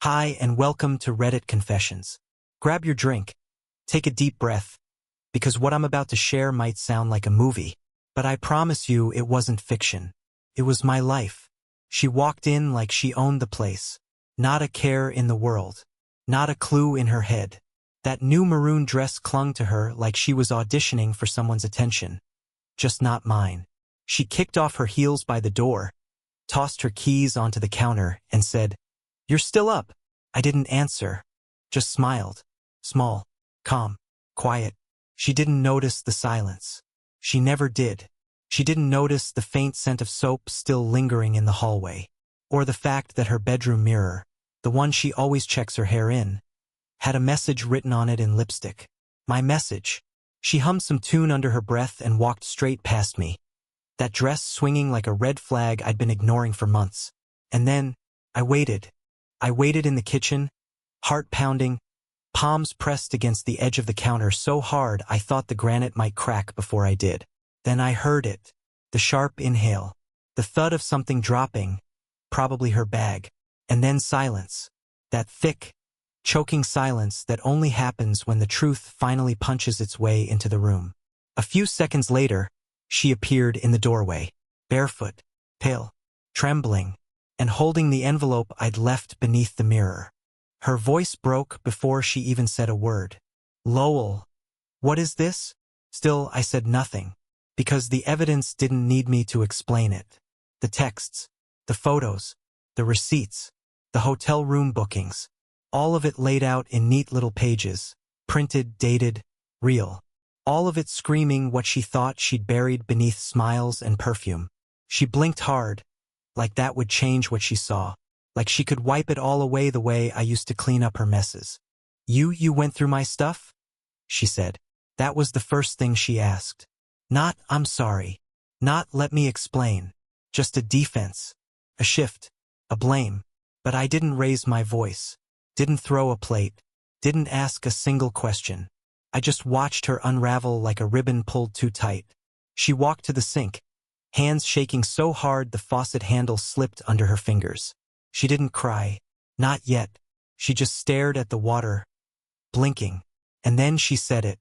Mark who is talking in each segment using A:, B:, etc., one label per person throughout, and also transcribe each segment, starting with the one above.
A: Hi and welcome to Reddit Confessions. Grab your drink, take a deep breath, because what I'm about to share might sound like a movie, but I promise you it wasn't fiction. It was my life. She walked in like she owned the place. Not a care in the world. Not a clue in her head. That new maroon dress clung to her like she was auditioning for someone's attention. Just not mine. She kicked off her heels by the door, tossed her keys onto the counter, and said, "You're still up." I didn't answer, just smiled. Small, calm, quiet. She didn't notice the silence. She never did. She didn't notice the faint scent of soap still lingering in the hallway, or the fact that her bedroom mirror, the one she always checks her hair in, had a message written on it in lipstick. My message. She hummed some tune under her breath and walked straight past me, that dress swinging like a red flag I'd been ignoring for months. And then, I waited. I waited in the kitchen, heart pounding, palms pressed against the edge of the counter so hard I thought the granite might crack before I did. Then I heard it, the sharp inhale, the thud of something dropping, probably her bag, and then silence, that thick, choking silence that only happens when the truth finally punches its way into the room. A few seconds later, she appeared in the doorway, barefoot, pale, trembling, and holding the envelope I'd left beneath the mirror. Her voice broke before she even said a word. "Lowell, what is this?" Still, I said nothing, because the evidence didn't need me to explain it. The texts, the photos, the receipts, the hotel room bookings, all of it laid out in neat little pages, printed, dated, real. All of it screaming what she thought she'd buried beneath smiles and perfume. She blinked hard, like that would change what she saw, like she could wipe it all away the way I used to clean up her messes. You went through my stuff?" she said. That was the first thing she asked. Not, "I'm sorry." Not, "Let me explain." Just a defense, a shift, a blame. But I didn't raise my voice, didn't throw a plate, didn't ask a single question. I just watched her unravel like a ribbon pulled too tight. She walked to the sink, hands shaking so hard the faucet handle slipped under her fingers. She didn't cry. Not yet. She just stared at the water, blinking. And then she said it.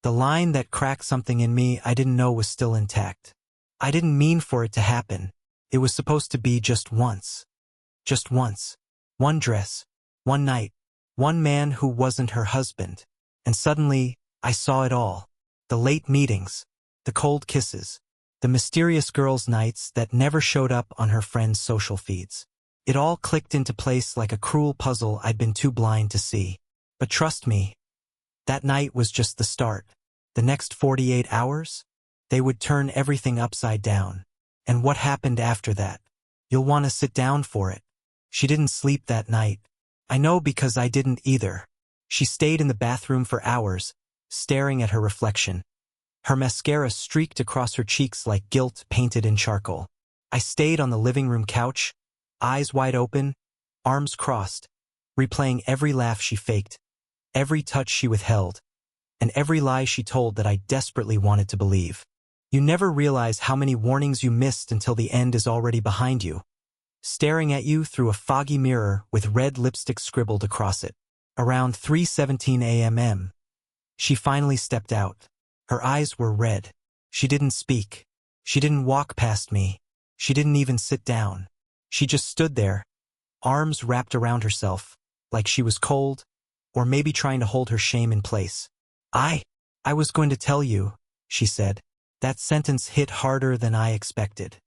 A: The line that cracked something in me I didn't know was still intact. I didn't mean for it to happen. It was supposed to be just once. Just once. One dress. One night. One man who wasn't her husband. And suddenly, I saw it all. The late meetings. The cold kisses. The mysterious girls' nights that never showed up on her friends' social feeds. It all clicked into place like a cruel puzzle I'd been too blind to see. But trust me, that night was just the start. The next 48 hours? They would turn everything upside down. And what happened after that? You'll want to sit down for it. She didn't sleep that night. I know because I didn't either. She stayed in the bathroom for hours, staring at her reflection. Her mascara streaked across her cheeks like guilt painted in charcoal. I stayed on the living room couch, eyes wide open, arms crossed, replaying every laugh she faked, every touch she withheld, and every lie she told that I desperately wanted to believe. You never realize how many warnings you missed until the end is already behind you, staring at you through a foggy mirror with red lipstick scribbled across it. Around 3:17 a.m., she finally stepped out. Her eyes were red. She didn't speak. She didn't walk past me. She didn't even sit down. She just stood there, arms wrapped around herself, like she was cold, or maybe trying to hold her shame in place. I was going to tell you," she said. That sentence hit harder than I expected.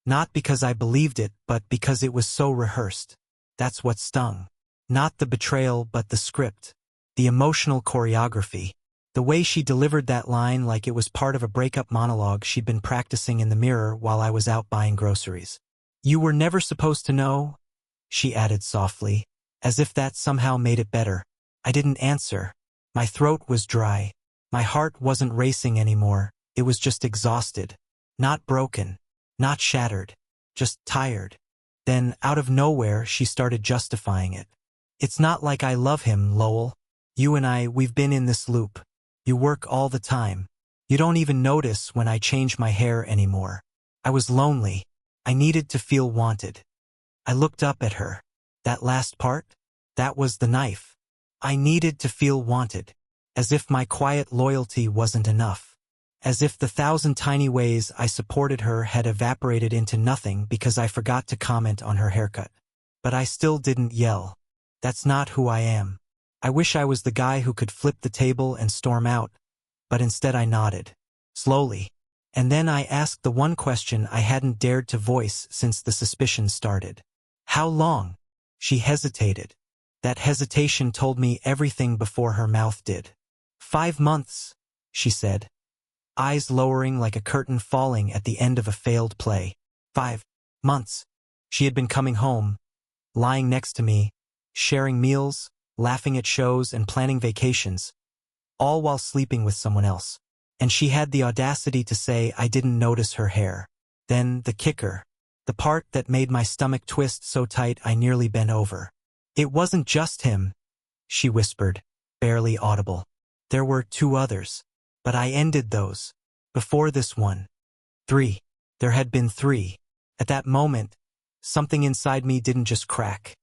A: Not because I believed it, but because it was so rehearsed. That's what stung. Not the betrayal, but the script. The emotional choreography. The way she delivered that line like it was part of a breakup monologue she'd been practicing in the mirror while I was out buying groceries. "You were never supposed to know," she added softly, as if that somehow made it better. I didn't answer. My throat was dry. My heart wasn't racing anymore. It was just exhausted. Not broken. Not shattered. Just tired. Then, out of nowhere, she started justifying it. "It's not like I love him, Lowell. You and we've been in this loop. You work all the time. You don't even notice when I change my hair anymore. I was lonely. I needed to feel wanted." I looked up at her. That last part? That was the knife. I needed to feel wanted. As if my quiet loyalty wasn't enough. As if the 1,000 tiny ways I supported her had evaporated into nothing because I forgot to comment on her haircut. But I still didn't yell. That's not who I am. I wish I was the guy who could flip the table and storm out, but instead I nodded. Slowly. And then I asked the one question I hadn't dared to voice since the suspicion started. How long? She hesitated. That hesitation told me everything before her mouth did. 5 months, she said. Eyes lowering like a curtain falling at the end of a failed play. 5 months. She had been coming home, lying next to me, sharing meals, laughing at shows and planning vacations, all while sleeping with someone else. And she had the audacity to say I didn't notice her hair. Then the kicker, the part that made my stomach twist so tight I nearly bent over. It wasn't just him, she whispered, barely audible. There were 2 others. But I ended those. Before this one. 3. There had been 3. At that moment, something inside me didn't just crack.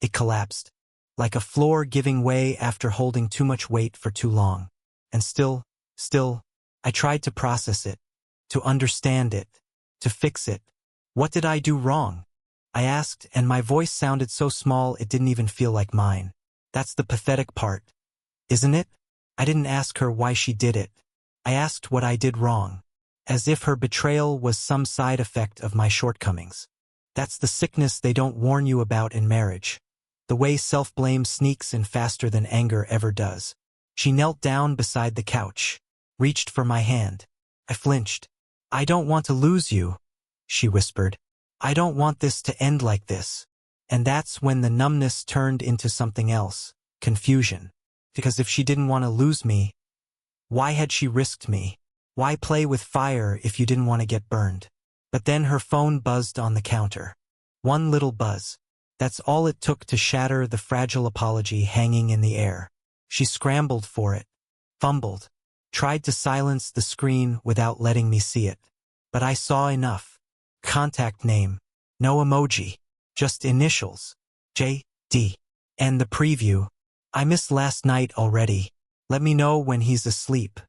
A: It collapsed. Like a floor giving way after holding too much weight for too long. And still, I tried to process it. To understand it. To fix it. What did I do wrong? I asked, and my voice sounded so small it didn't even feel like mine. That's the pathetic part. Isn't it? I didn't ask her why she did it. I asked what I did wrong. As if her betrayal was some side effect of my shortcomings. That's the sickness they don't warn you about in marriage. The way self-blame sneaks in faster than anger ever does. She knelt down beside the couch. Reached for my hand. I flinched. I don't want to lose you, she whispered. I don't want this to end like this. And that's when the numbness turned into something else. Confusion. Because if she didn't want to lose me, why had she risked me? Why play with fire if you didn't want to get burned? But then her phone buzzed on the counter. One little buzz. That's all it took to shatter the fragile apology hanging in the air. She scrambled for it. Fumbled. Tried to silence the screen without letting me see it. But I saw enough. Contact name. No emoji. Just initials. J.D. And the preview. I missed last night already. Let me know when he's asleep.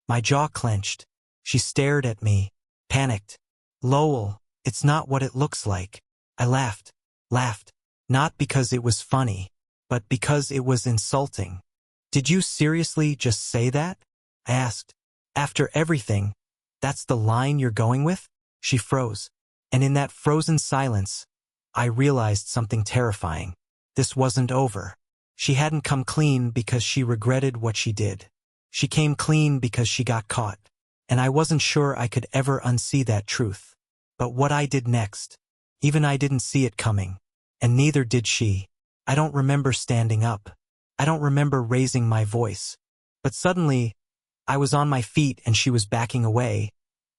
A: My jaw clenched. She stared at me. Panicked. Lowell, it's not what it looks like. I laughed. Not because it was funny, but because it was insulting. Did you seriously just say that? I asked. After everything, that's the line you're going with? She froze. And in that frozen silence, I realized something terrifying. This wasn't over. She hadn't come clean because she regretted what she did. She came clean because she got caught. And I wasn't sure I could ever unsee that truth. But what I did next, even I didn't see it coming. And neither did she. I don't remember standing up. I don't remember raising my voice. But suddenly, I was on my feet and she was backing away,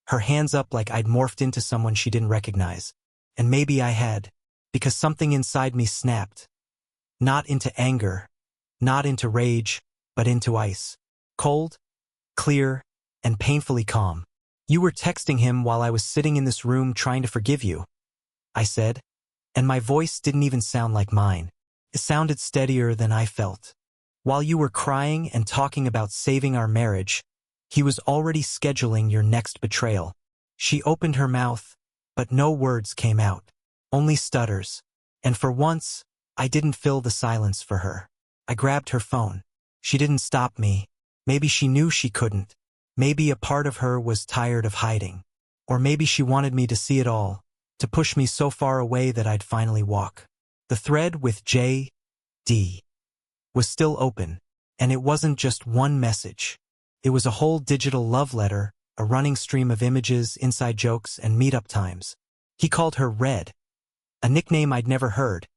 A: her hands up like I'd morphed into someone she didn't recognize. And maybe I had, because something inside me snapped. Not into anger, not into rage, but into ice. Cold, clear, and painfully calm. You were texting him while I was sitting in this room trying to forgive you, I said. And my voice didn't even sound like mine. It sounded steadier than I felt. While you were crying and talking about saving our marriage, he was already scheduling your next betrayal. She opened her mouth, but no words came out. Only stutters. And for once, I didn't fill the silence for her. I grabbed her phone. She didn't stop me. Maybe she knew she couldn't. Maybe a part of her was tired of hiding. Or maybe she wanted me to see it all, to push me so far away that I'd finally walk. The thread with J.D. was still open, and it wasn't just one message. It was a whole digital love letter, a running stream of images, inside jokes, and meetup times. He called her Red, a nickname I'd never heard,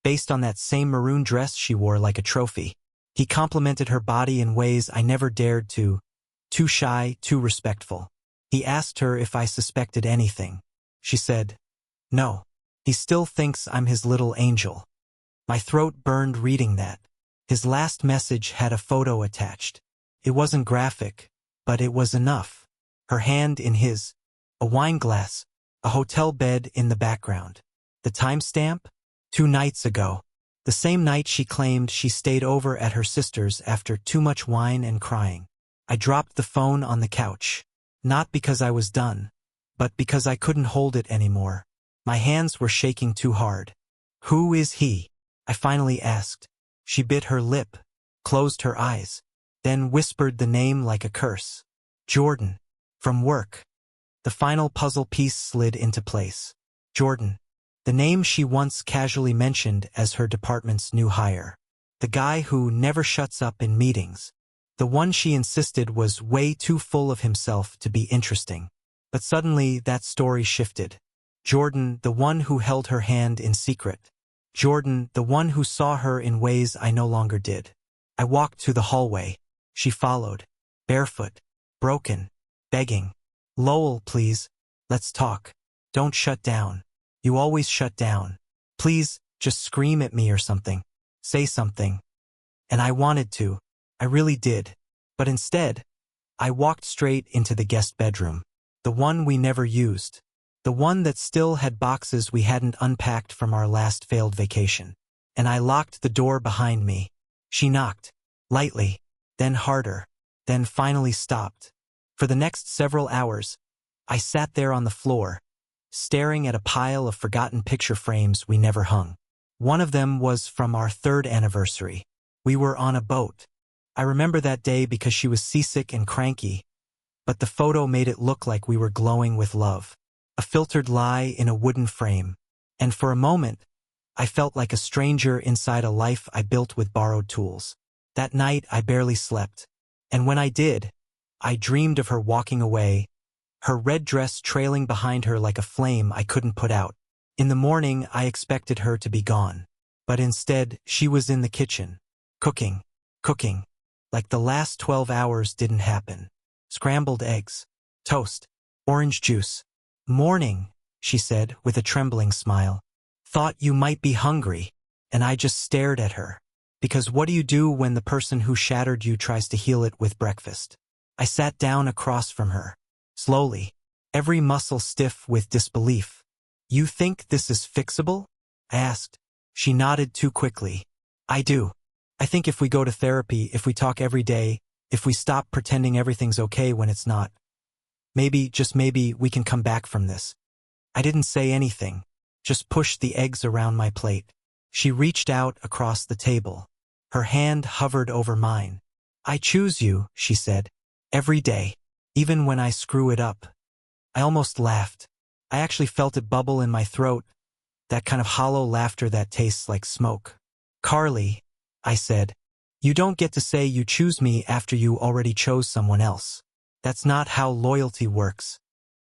A: based on that same maroon dress she wore like a trophy. He complimented her body in ways I never dared to. Too shy, too respectful. He asked her if I suspected anything. She said, no. He still thinks I'm his little angel. My throat burned reading that. His last message had a photo attached. It wasn't graphic, but it was enough. Her hand in his. A wine glass. A hotel bed in the background. The timestamp? 2 nights ago. The same night she claimed she stayed over at her sister's after too much wine and crying. I dropped the phone on the couch. Not because I was done, but because I couldn't hold it anymore. My hands were shaking too hard. "Who is he?" I finally asked. She bit her lip, closed her eyes, then whispered the name like a curse. "Jordan. From work." The final puzzle piece slid into place. Jordan. The name she once casually mentioned as her department's new hire. The guy who never shuts up in meetings. The one she insisted was way too full of himself to be interesting. But suddenly that story shifted. Jordan, the one who held her hand in secret. Jordan, the one who saw her in ways I no longer did. I walked to the hallway. She followed. Barefoot. Broken. Begging. "Lowell, please. Let's talk. Don't shut down. You always shut down. Please, just scream at me or something. Say something." And I wanted to. I really did. But instead, I walked straight into the guest bedroom. The one we never used. The one that still had boxes we hadn't unpacked from our last failed vacation. And I locked the door behind me. She knocked. Lightly. Then harder. Then finally stopped. For the next several hours, I sat there on the floor, staring at a pile of forgotten picture frames we never hung. One of them was from our 3rd anniversary. We were on a boat. I remember that day because she was seasick and cranky, but the photo made it look like we were glowing with love. A filtered lie in a wooden frame. And for a moment, I felt like a stranger inside a life I built with borrowed tools. That night, I barely slept. And when I did, I dreamed of her walking away, her red dress trailing behind her like a flame I couldn't put out. In the morning, I expected her to be gone. But instead, she was in the kitchen. Cooking. Cooking. Like the last 12 hours didn't happen. Scrambled eggs. Toast. Orange juice. "Morning," she said with a trembling smile. "Thought you might be hungry." And I just stared at her. Because what do you do when the person who shattered you tries to heal it with breakfast? I sat down across from her. Slowly. Every muscle stiff with disbelief. "You think this is fixable?" I asked. She nodded too quickly. "I do. I think if we go to therapy, if we talk every day, if we stop pretending everything's okay when it's not, maybe, just maybe, we can come back from this." I didn't say anything, just pushed the eggs around my plate. She reached out across the table. Her hand hovered over mine. "I choose you," she said. "Every day. Even when I screw it up." I almost laughed. I actually felt it bubble in my throat, that kind of hollow laughter that tastes like smoke. "Carly," I said, "you don't get to say you choose me after you already chose someone else. That's not how loyalty works."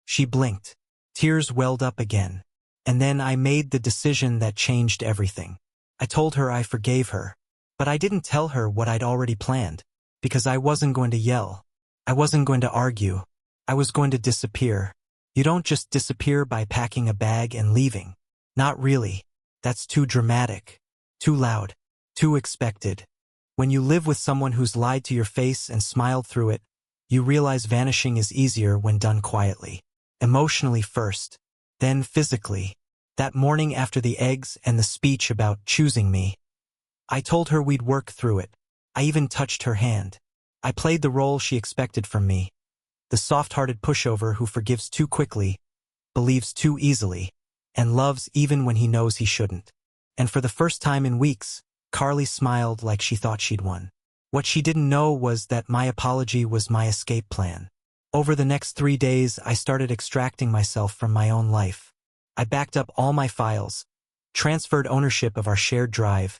A: She blinked. Tears welled up again. And then I made the decision that changed everything. I told her I forgave her. But I didn't tell her what I'd already planned. Because I wasn't going to yell. I wasn't going to argue. I was going to disappear. You don't just disappear by packing a bag and leaving. Not really. That's too dramatic. Too loud. Too expected. When you live with someone who's lied to your face and smiled through it, you realize vanishing is easier when done quietly. Emotionally first. Then physically. That morning after the eggs and the speech about choosing me, I told her we'd work through it. I even touched her hand. I played the role she expected from me. The soft-hearted pushover who forgives too quickly, believes too easily, and loves even when he knows he shouldn't. And for the first time in weeks, Carly smiled like she thought she'd won. What she didn't know was that my apology was my escape plan. Over the next 3 days, I started extracting myself from my own life. I backed up all my files, transferred ownership of our shared drive,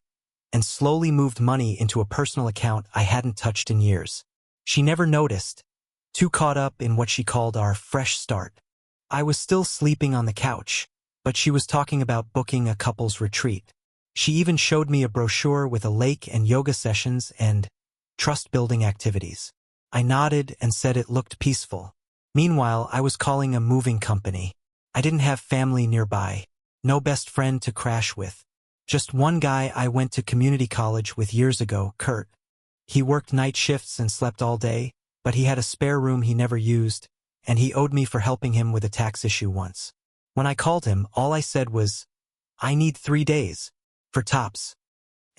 A: and slowly moved money into a personal account I hadn't touched in years. She never noticed, too caught up in what she called our fresh start. I was still sleeping on the couch, but she was talking about booking a couple's retreat. She even showed me a brochure with a lake and yoga sessions and trust-building activities. I nodded and said it looked peaceful. Meanwhile, I was calling a moving company. I didn't have family nearby, no best friend to crash with. Just one guy I went to community college with years ago, Kurt. He worked night shifts and slept all day, but he had a spare room he never used, and he owed me for helping him with a tax issue once. When I called him, all I said was, "I need 3 days. For tops."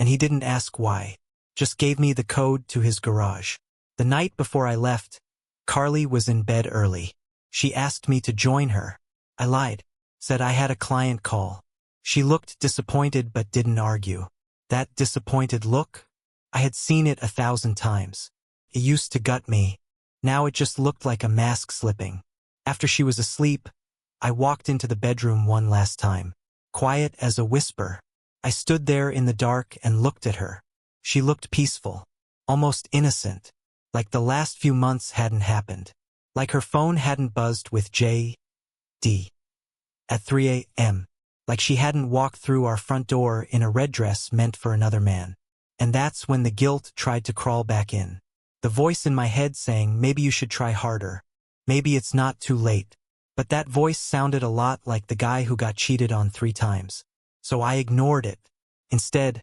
A: and he didn't ask why. Just gave me the code to his garage. The night before I left, Carly was in bed early. She asked me to join her. I lied, said I had a client call. She looked disappointed but didn't argue. That disappointed look? I had seen it 1,000 times. It used to gut me. Now it just looked like a mask slipping. After she was asleep, I walked into the bedroom one last time. Quiet as a whisper. I stood there in the dark and looked at her. She looked peaceful, almost innocent, like the last few months hadn't happened. Like her phone hadn't buzzed with J.D. at 3 a.m. Like she hadn't walked through our front door in a red dress meant for another man. And that's when the guilt tried to crawl back in. The voice in my head saying, maybe you should try harder. Maybe it's not too late. But that voice sounded a lot like the guy who got cheated on 3 times. So I ignored it. Instead,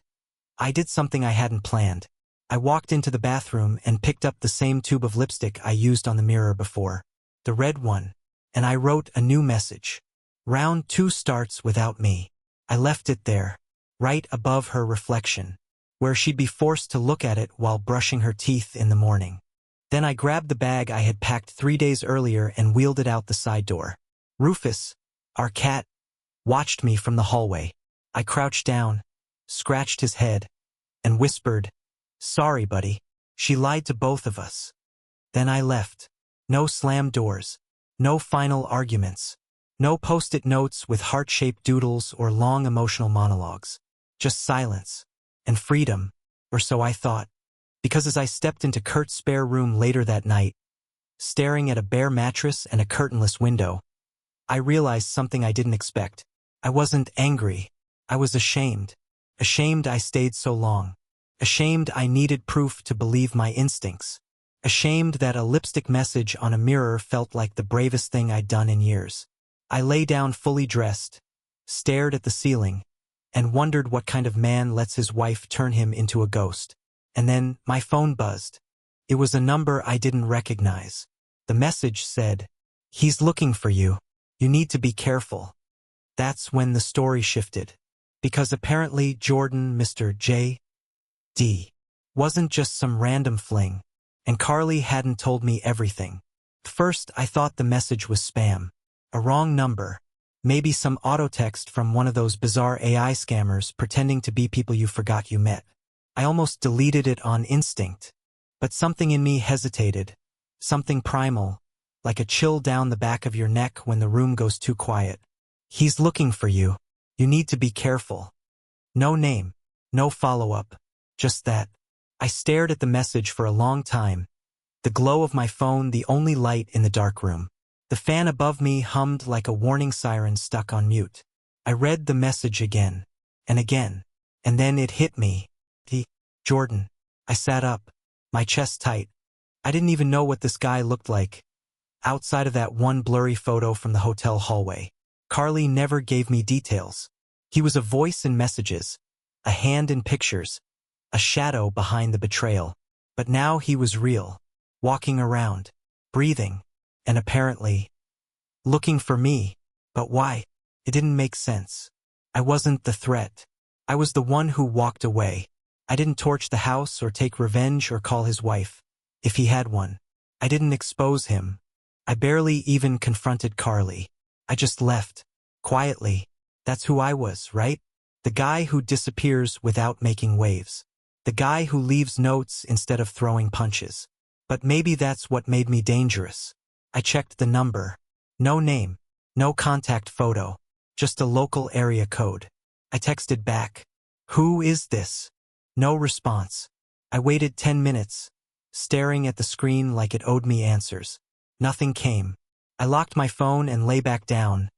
A: I did something I hadn't planned. I walked into the bathroom and picked up the same tube of lipstick I used on the mirror before. The red one. And I wrote a new message. Round 2 starts without me. I left it there, right above her reflection, where she'd be forced to look at it while brushing her teeth in the morning. Then I grabbed the bag I had packed 3 days earlier and wheeled it out the side door. Rufus, our cat, watched me from the hallway. I crouched down, scratched his head, and whispered, "Sorry, buddy." She lied to both of us. Then I left. No slammed doors. No final arguments. No post-it notes with heart-shaped doodles or long emotional monologues. Just silence. And freedom. Or so I thought. Because as I stepped into Kurt's spare room later that night, staring at a bare mattress and a curtainless window, I realized something I didn't expect. I wasn't angry. I was ashamed. Ashamed I stayed so long. Ashamed I needed proof to believe my instincts. Ashamed that a lipstick message on a mirror felt like the bravest thing I'd done in years. I lay down fully dressed, stared at the ceiling, and wondered what kind of man lets his wife turn him into a ghost. And then my phone buzzed. It was a number I didn't recognize. The message said, "He's looking for you. You need to be careful." That's when the story shifted. Because apparently Jordan, Mr. J.D., wasn't just some random fling, and Carly hadn't told me everything. First, I thought the message was spam. A wrong number. Maybe some auto-text from one of those bizarre AI scammers pretending to be people you forgot you met. I almost deleted it on instinct. But something in me hesitated. Something primal, like a chill down the back of your neck when the room goes too quiet. "He's looking for you. You need to be careful." No name. No follow-up. Just that. I stared at the message for a long time. The glow of my phone the only light in the dark room. The fan above me hummed like a warning siren stuck on mute. I read the message again. And again. And then it hit me. Jordan. I sat up, my chest tight. I didn't even know what this guy looked like. Outside of that one blurry photo from the hotel hallway. Carly never gave me details. He was a voice in messages, a hand in pictures, a shadow behind the betrayal. But now he was real, walking around, breathing, and apparently looking for me. But why? It didn't make sense. I wasn't the threat. I was the one who walked away. I didn't torch the house or take revenge or call his wife, if he had one. I didn't expose him. I barely even confronted Carly. I just left. Quietly. That's who I was, right? The guy who disappears without making waves. The guy who leaves notes instead of throwing punches. But maybe that's what made me dangerous. I checked the number. No name. No contact photo. Just a local area code. I texted back. "Who is this?" No response. I waited 10 minutes, staring at the screen like it owed me answers. Nothing came. I locked my phone and lay back down,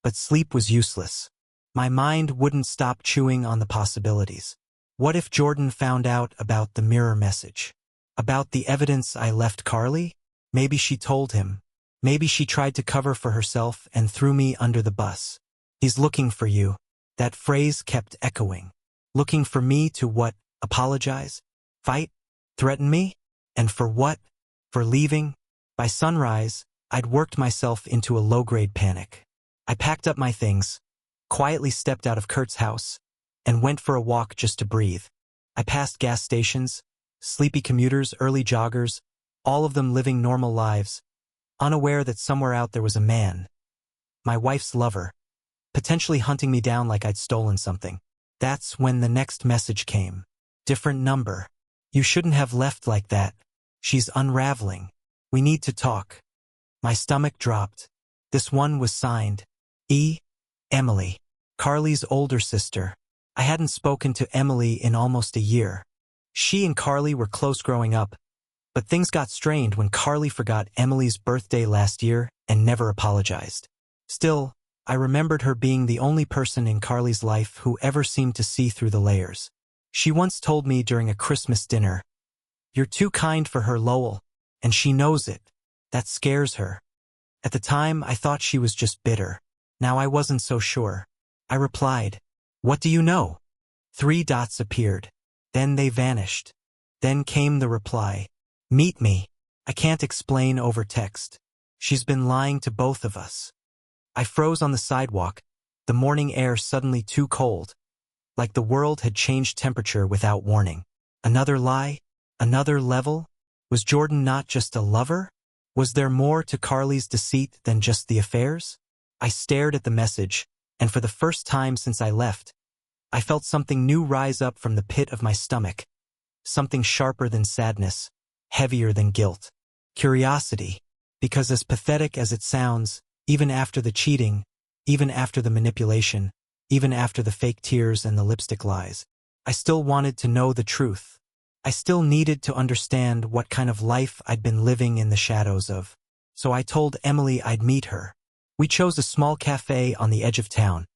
A: but sleep was useless. My mind wouldn't stop chewing on the possibilities. What if Jordan found out about the mirror message? About the evidence I left Carly? Maybe she told him. Maybe she tried to cover for herself and threw me under the bus. "He's looking for you." That phrase kept echoing. Looking for me to what? Apologize? Fight? Threaten me? And for what? For leaving? By sunrise, I'd worked myself into a low-grade panic. I packed up my things, quietly stepped out of Kurt's house, and went for a walk just to breathe. I passed gas stations, sleepy commuters, early joggers, all of them living normal lives, unaware that somewhere out there was a man, my wife's lover, potentially hunting me down like I'd stolen something. That's when the next message came. Different number. You shouldn't have left like that. She's unraveling. We need to talk. My stomach dropped. This one was signed. Emily. Carly's older sister. I hadn't spoken to Emily in almost a year. She and Carly were close growing up, but things got strained when Carly forgot Emily's birthday last year and never apologized. Still, I remembered her being the only person in Carly's life who ever seemed to see through the layers. She once told me during a Christmas dinner, "You're too kind for her, Lowell, and she knows it. That scares her." At the time, I thought she was just bitter. Now I wasn't so sure. I replied, "What do you know?" 3 dots appeared. Then they vanished. Then came the reply, "Meet me. I can't explain over text. She's been lying to both of us." I froze on the sidewalk, the morning air suddenly too cold, like the world had changed temperature without warning. Another lie? Another level? Was Jordan not just a lover? Was there more to Carly's deceit than just the affairs? I stared at the message, and for the first time since I left, I felt something new rise up from the pit of my stomach. Something sharper than sadness, heavier than guilt. Curiosity. Because as pathetic as it sounds, even after the cheating, even after the manipulation, even after the fake tears and the lipstick lies, I still wanted to know the truth. I still needed to understand what kind of life I'd been living in the shadows of. So I told Emily I'd meet her. We chose a small cafe on the edge of town,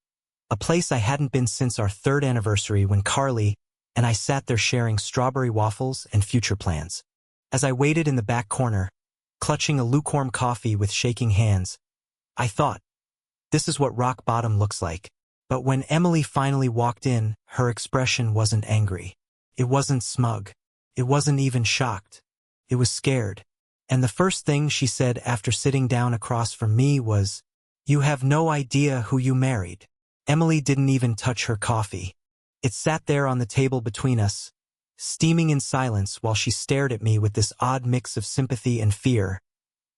A: a place I hadn't been since our 3rd anniversary when Carly and I sat there sharing strawberry waffles and future plans. As I waited in the back corner, clutching a lukewarm coffee with shaking hands, I thought, this is what rock bottom looks like. But when Emily finally walked in, her expression wasn't angry. It wasn't smug. It wasn't even shocked. It was scared. And the first thing she said after sitting down across from me was, "You have no idea who you married." Emily didn't even touch her coffee. It sat there on the table between us, steaming in silence while she stared at me with this odd mix of sympathy and fear,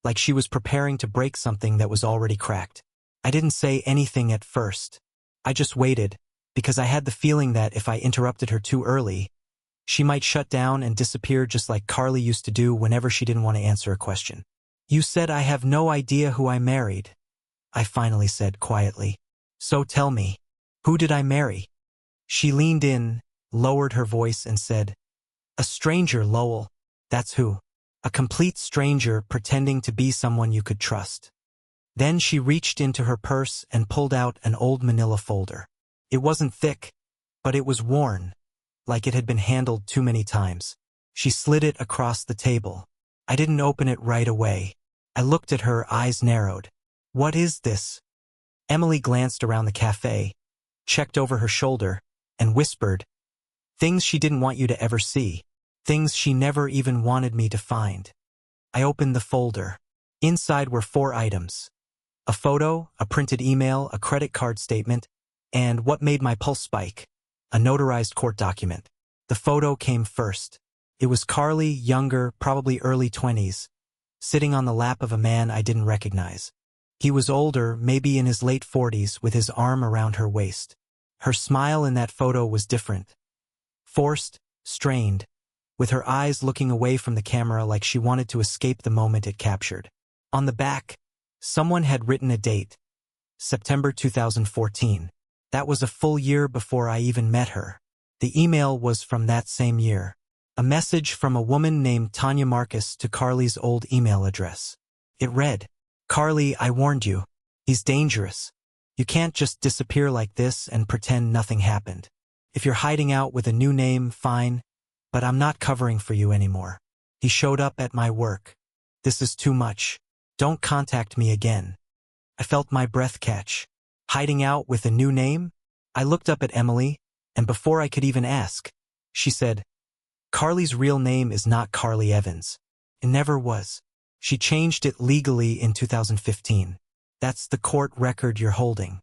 A: like she was preparing to break something that was already cracked. I didn't say anything at first. I just waited, because I had the feeling that if I interrupted her too early, she might shut down and disappear just like Carly used to do whenever she didn't want to answer a question. "You said I have no idea who I married," I finally said quietly. "So tell me, who did I marry?" She leaned in, lowered her voice and said, "A stranger, Lowell. That's who. A complete stranger pretending to be someone you could trust." Then she reached into her purse and pulled out an old manila folder. It wasn't thick, but it was worn, like it had been handled too many times. She slid it across the table. I didn't open it right away. I looked at her, eyes narrowed. "What is this?" Emily glanced around the cafe, checked over her shoulder, and whispered, "Things she didn't want you to ever see. Things she never even wanted me to find." I opened the folder. Inside were 4 items. A photo, a printed email, a credit card statement, and what made my pulse spike, a notarized court document. The photo came first. It was Carly, younger, probably early 20s, sitting on the lap of a man I didn't recognize. He was older, maybe in his late 40s, with his arm around her waist. Her smile in that photo was different. Forced, strained, with her eyes looking away from the camera like she wanted to escape the moment it captured. On the back, someone had written a date, September 2014. That was a full year before I even met her. The email was from that same year. A message from a woman named Tanya Marcus to Carly's old email address. It read, "Carly, I warned you. He's dangerous. You can't just disappear like this and pretend nothing happened. If you're hiding out with a new name, fine, but I'm not covering for you anymore. He showed up at my work. This is too much. Don't contact me again." I felt my breath catch. Hiding out with a new name? I looked up at Emily, and before I could even ask, she said, "Carly's real name is not Carly Evans. It never was. She changed it legally in 2015. That's the court record you're holding."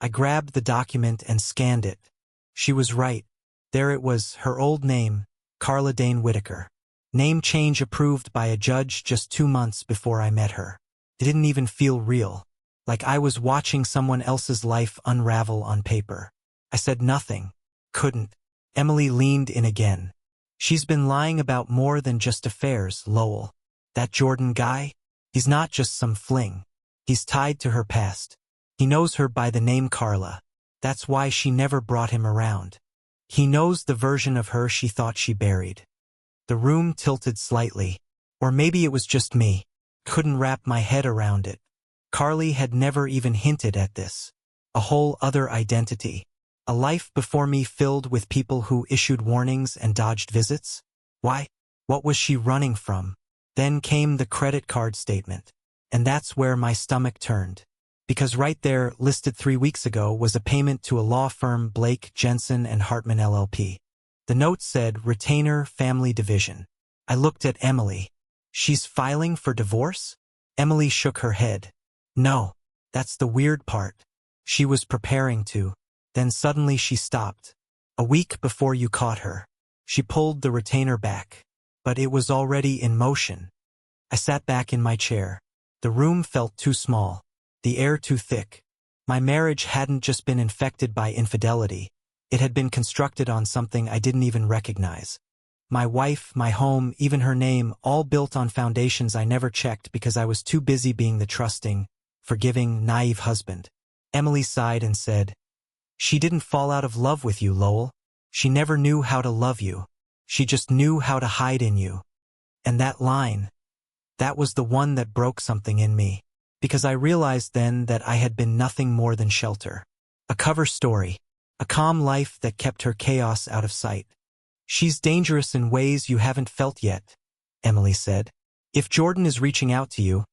A: I grabbed the document and scanned it. She was right. There it was, her old name, Carla Dane Whitaker. Name change approved by a judge just 2 months before I met her. It didn't even feel real, like I was watching someone else's life unravel on paper. I said nothing. Couldn't. Emily leaned in again. She's been lying about more than just affairs, Lowell. That Jordan guy? He's not just some fling. He's tied to her past. He knows her by the name Carla. That's why she never brought him around. He knows the version of her she thought she buried. The room tilted slightly. Or maybe it was just me. Couldn't wrap my head around it. Carly had never even hinted at this. A whole other identity. A life before me filled with people who issued warnings and dodged visits? Why? What was she running from? Then came the credit card statement. And that's where my stomach turned. Because right there, listed 3 weeks ago, was a payment to a law firm, Blake, Jensen and Hartman LLP. The note said, Retainer Family Division. I looked at Emily. She's filing for divorce? Emily shook her head. No, that's the weird part. She was preparing to. Then suddenly she stopped. A week before you caught her. She pulled the retainer back. But it was already in motion. I sat back in my chair. The room felt too small. The air too thick. My marriage hadn't just been infected by infidelity. It had been constructed on something I didn't even recognize. My wife, my home, even her name, all built on foundations I never checked because I was too busy being the trusting, forgiving, naive husband. Emily sighed and said, She didn't fall out of love with you, Lowell. She never knew how to love you. She just knew how to hide in you. And that line, that was the one that broke something in me. Because I realized then that I had been nothing more than shelter. A cover story. A calm life that kept her chaos out of sight. She's dangerous in ways you haven't felt yet, Emily said. If Jordan is reaching out to you,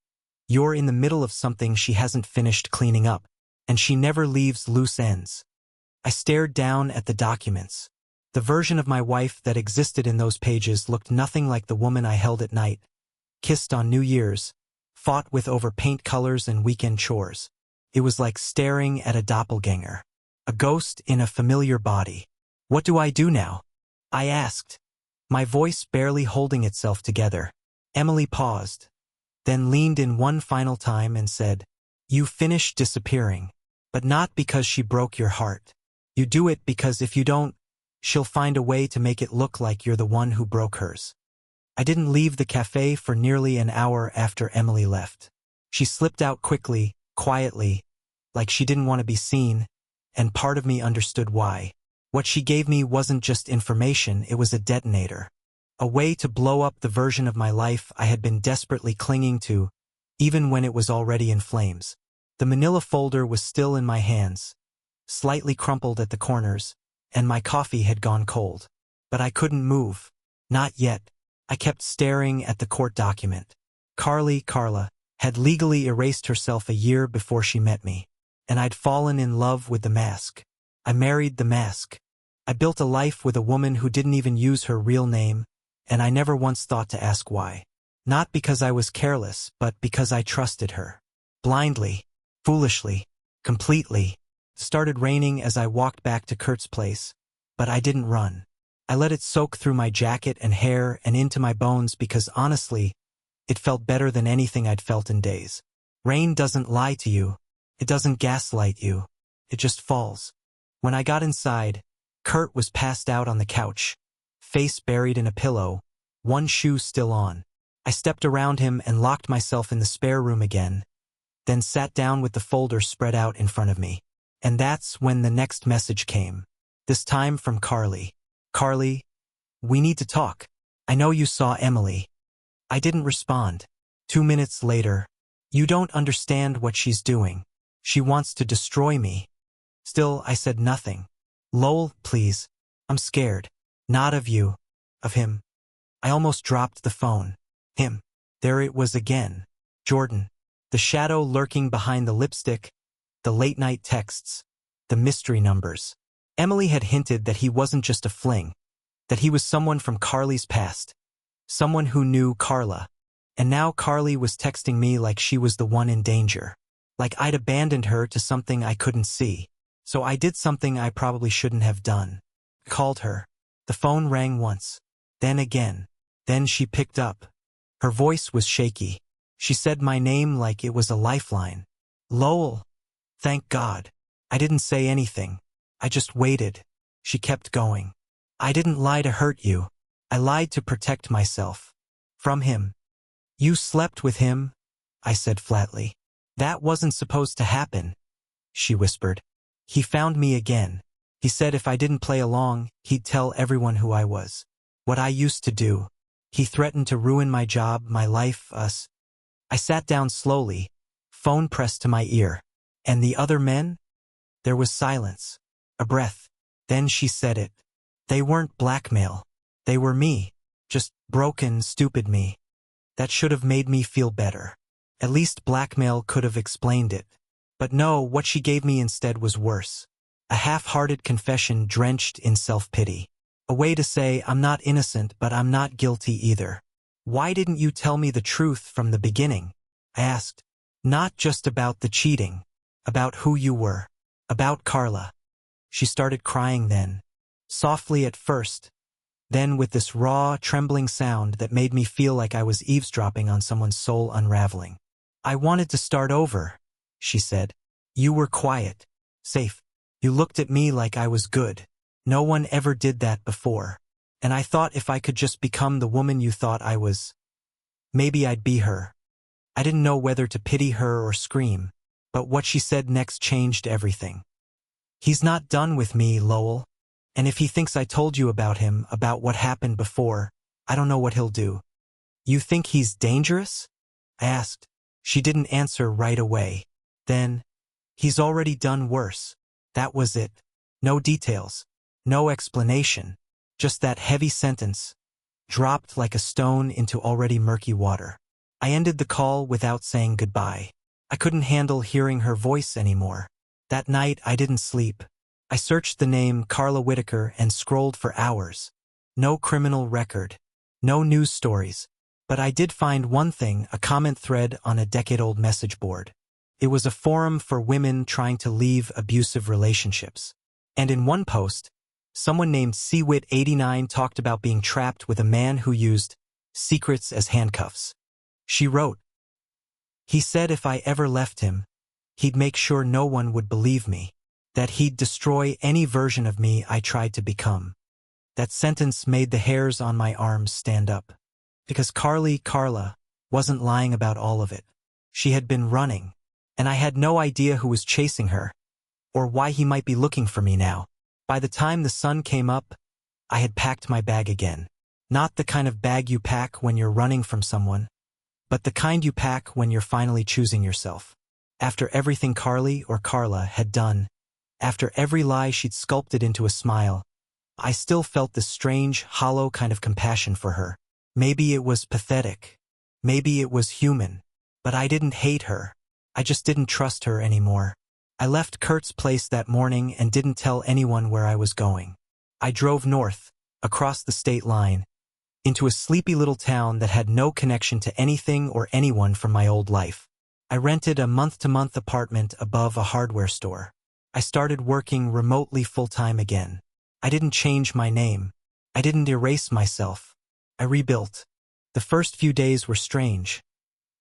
A: you're in the middle of something she hasn't finished cleaning up, and she never leaves loose ends. I stared down at the documents. The version of my wife that existed in those pages looked nothing like the woman I held at night, kissed on New Year's, fought with over paint colors and weekend chores. It was like staring at a doppelganger. A ghost in a familiar body. What do I do now? I asked, my voice barely holding itself together. Emily paused, then leaned in one final time and said, You finish disappearing, but not because she broke your heart. You do it because if you don't, she'll find a way to make it look like you're the one who broke hers. I didn't leave the cafe for nearly an hour after Emily left. She slipped out quickly, quietly, like she didn't want to be seen, and part of me understood why. What she gave me wasn't just information, it was a detonator. A way to blow up the version of my life I had been desperately clinging to, even when it was already in flames. The manila folder was still in my hands, slightly crumpled at the corners, and my coffee had gone cold. But I couldn't move. Not yet. I kept staring at the court document. Carla, had legally erased herself a year before she met me. And I'd fallen in love with the mask. I married the mask. I built a life with a woman who didn't even use her real name, and I never once thought to ask why. Not because I was careless, but because I trusted her. Blindly, foolishly, completely. It started raining as I walked back to Kurt's place, but I didn't run. I let it soak through my jacket and hair and into my bones because honestly, it felt better than anything I'd felt in days. Rain doesn't lie to you. It doesn't gaslight you. It just falls. When I got inside, Kurt was passed out on the couch, face buried in a pillow, one shoe still on. I stepped around him and locked myself in the spare room again, then sat down with the folder spread out in front of me. And that's when the next message came. This time from Carly. Carly, we need to talk. I know you saw Emily. I didn't respond. 2 minutes later, you don't understand what she's doing. She wants to destroy me. Still, I said nothing. Lowell, please. I'm scared. Not of you. Of him. I almost dropped the phone. Him. There it was again. Jordan. The shadow lurking behind the lipstick, the late-night texts, the mystery numbers. Emily had hinted that he wasn't just a fling, that he was someone from Carly's past, someone who knew Carla. And now Carly was texting me like she was the one in danger. Like I'd abandoned her to something I couldn't see. So I did something I probably shouldn't have done. I called her. The phone rang once. Then again. Then she picked up. Her voice was shaky. She said my name like it was a lifeline. Lowell. Thank God. I didn't say anything. I just waited. She kept going. I didn't lie to hurt you. I lied to protect myself. From him. You slept with him? I said flatly. That wasn't supposed to happen, she whispered. He found me again. He said if I didn't play along, he'd tell everyone who I was. What I used to do. He threatened to ruin my job, my life, us. I sat down slowly, phone pressed to my ear. And the other men? There was silence. A breath. Then she said it. They weren't blackmail. They were me. Just broken, stupid me. That should have made me feel better. At least blackmail could have explained it. But no, what she gave me instead was worse. A half-hearted confession drenched in self-pity. A way to say, I'm not innocent, but I'm not guilty either. Why didn't you tell me the truth from the beginning? I asked. Not just about the cheating. About who you were. About Carla. She started crying then. Softly at first. Then with this raw, trembling sound that made me feel like I was eavesdropping on someone's soul unraveling. I wanted to start over, she said. You were quiet. Safe. You looked at me like I was good. No one ever did that before. And I thought if I could just become the woman you thought I was, maybe I'd be her. I didn't know whether to pity her or scream, but what she said next changed everything. He's not done with me, Lowell. And if he thinks I told you about him, about what happened before, I don't know what he'll do. You think he's dangerous? I asked. She didn't answer right away. Then, he's already done worse. That was it. No details. No explanation. Just that heavy sentence, dropped like a stone into already murky water. I ended the call without saying goodbye. I couldn't handle hearing her voice anymore. That night I didn't sleep. I searched the name Carla Whitaker and scrolled for hours. No criminal record. No news stories. But I did find one thing, a comment thread on a decade-old message board. It was a forum for women trying to leave abusive relationships. And in one post, someone named CWIT89 talked about being trapped with a man who used secrets as handcuffs. She wrote, he said if I ever left him, he'd make sure no one would believe me, that he'd destroy any version of me I tried to become. That sentence made the hairs on my arms stand up. Because Carla wasn't lying about all of it. She had been running, and I had no idea who was chasing her, or why he might be looking for me now. By the time the sun came up, I had packed my bag again. Not the kind of bag you pack when you're running from someone, but the kind you pack when you're finally choosing yourself. After everything Carla had done, after every lie she'd sculpted into a smile, I still felt this strange, hollow kind of compassion for her. Maybe it was pathetic. Maybe it was human. But I didn't hate her. I just didn't trust her anymore. I left Kurt's place that morning and didn't tell anyone where I was going. I drove north, across the state line, into a sleepy little town that had no connection to anything or anyone from my old life. I rented a month-to-month apartment above a hardware store. I started working remotely full-time again. I didn't change my name. I didn't erase myself. I rebuilt. The first few days were strange.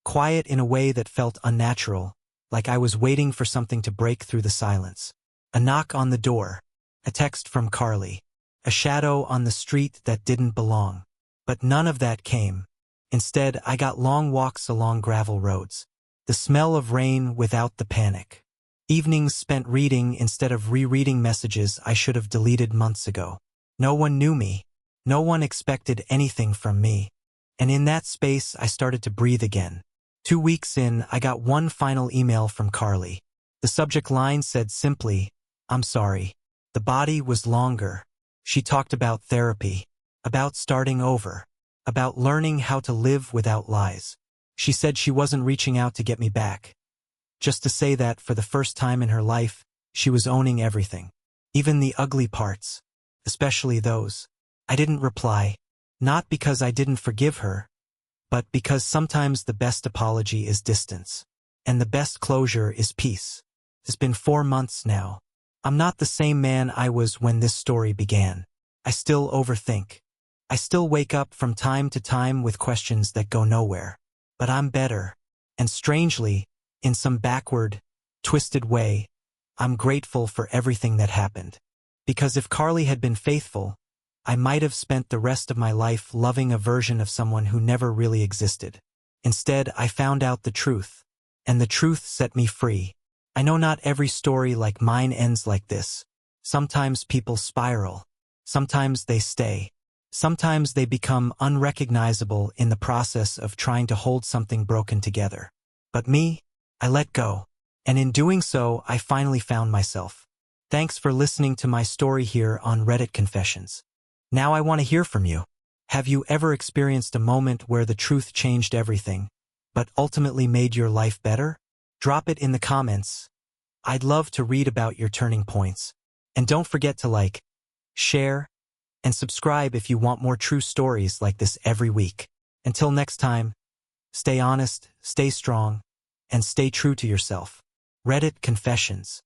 A: Quiet in a way that felt unnatural, like I was waiting for something to break through the silence. A knock on the door. A text from Carly. A shadow on the street that didn't belong. But none of that came. Instead, I got long walks along gravel roads. The smell of rain without the panic. Evenings spent reading instead of rereading messages I should have deleted months ago. No one knew me. No one expected anything from me. And in that space, I started to breathe again. 2 weeks in, I got one final email from Carly. The subject line said simply, I'm sorry. The body was longer. She talked about therapy, about starting over, about learning how to live without lies. She said she wasn't reaching out to get me back. Just to say that for the first time in her life, she was owning everything. Even the ugly parts. Especially those. I didn't reply. Not because I didn't forgive her, but because sometimes the best apology is distance. And the best closure is peace. It's been 4 months now. I'm not the same man I was when this story began. I still overthink. I still wake up from time to time with questions that go nowhere. But I'm better. And strangely, in some backward, twisted way, I'm grateful for everything that happened. Because if Carly had been faithful, I might have spent the rest of my life loving a version of someone who never really existed. Instead, I found out the truth, and the truth set me free. I know not every story like mine ends like this. Sometimes people spiral. Sometimes they stay. Sometimes they become unrecognizable in the process of trying to hold something broken together. But me, I let go. And in doing so, I finally found myself. Thanks for listening to my story here on Reddit Confessions. Now I want to hear from you. Have you ever experienced a moment where the truth changed everything, but ultimately made your life better? Drop it in the comments. I'd love to read about your turning points. And don't forget to like, share, and subscribe if you want more true stories like this every week. Until next time, stay honest, stay strong, and stay true to yourself. Reddit Confessions.